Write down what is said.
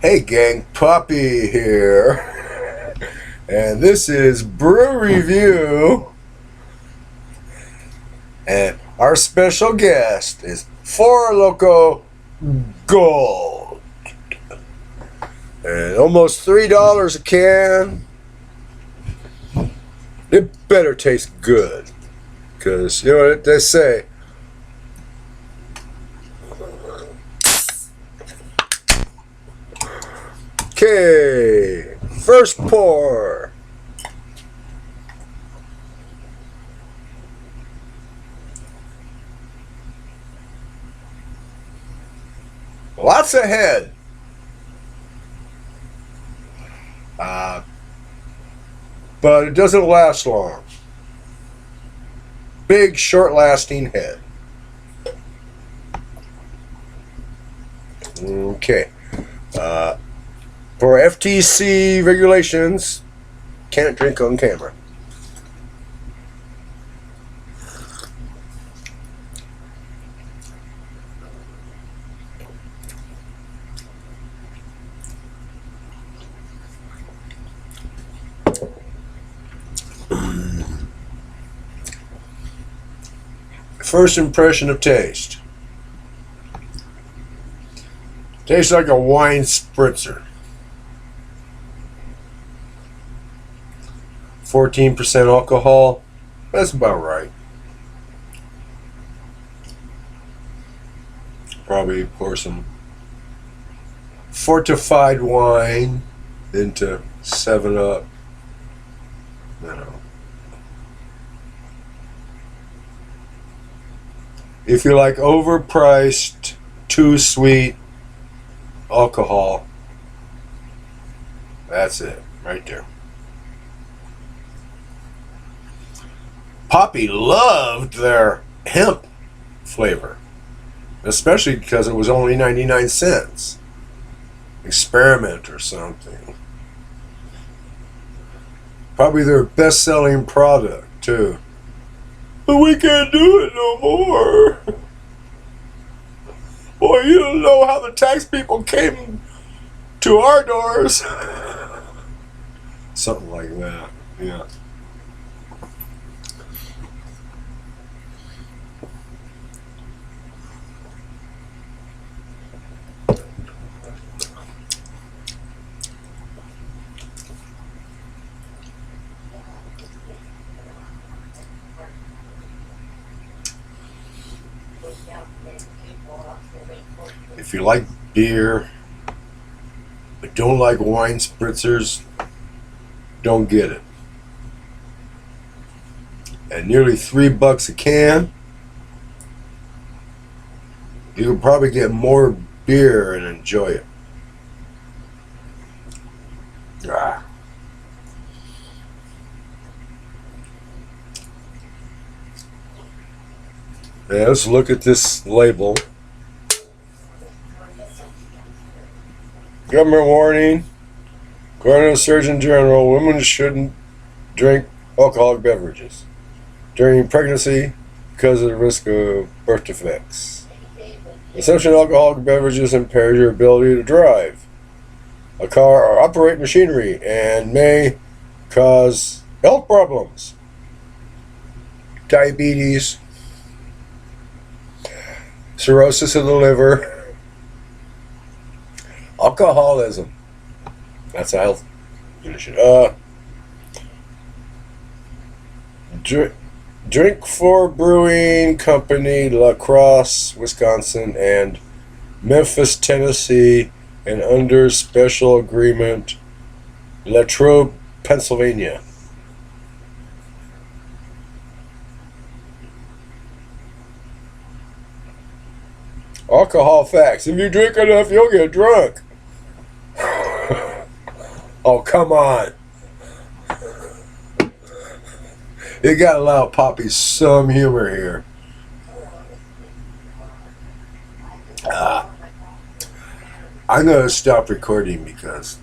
Hey gang, Puppy here, and this is Brew Review, and our special guest is Four Loko Gold, and almost $3 a can. It better taste good, because you know what they say. Okay, first pour. Lots of head. But it doesn't last long. Big, short-lasting head. Okay. For FTC regulations, can't drink on camera. First impression of taste. Tastes like a wine spritzer. 14% alcohol. That's about right. Probably pour some fortified wine into 7-Up. You know. If you like overpriced, too sweet alcohol, that's it right there. Poppy loved their hemp flavor, especially because it was only 99 cents. Experiment or something. Probably their best-selling product too. But we can't do it no more. Boy, you don't know how the tax people came to our doors. Something like that, yeah. If you like beer but don't like wine spritzers, don't get it. At nearly $3 a can, you can probably get more beer and enjoy it. Ah. Yeah, let's look at this label. Government warning. According to the Surgeon General, women shouldn't drink alcoholic beverages during pregnancy because of the risk of birth defects. Consumption of alcoholic beverages impairs your ability to drive a car or operate machinery and may cause health problems, diabetes, cirrhosis of the liver, alcoholism. That's a health condition. Drink for Brewing Company, La Crosse, Wisconsin, and Memphis, Tennessee, and under special agreement, Latrobe, Pennsylvania. Alcohol facts. If you drink enough, you'll get drunk. Oh, come on. You gotta allow Poppy some humor here. I'm gonna stop recording because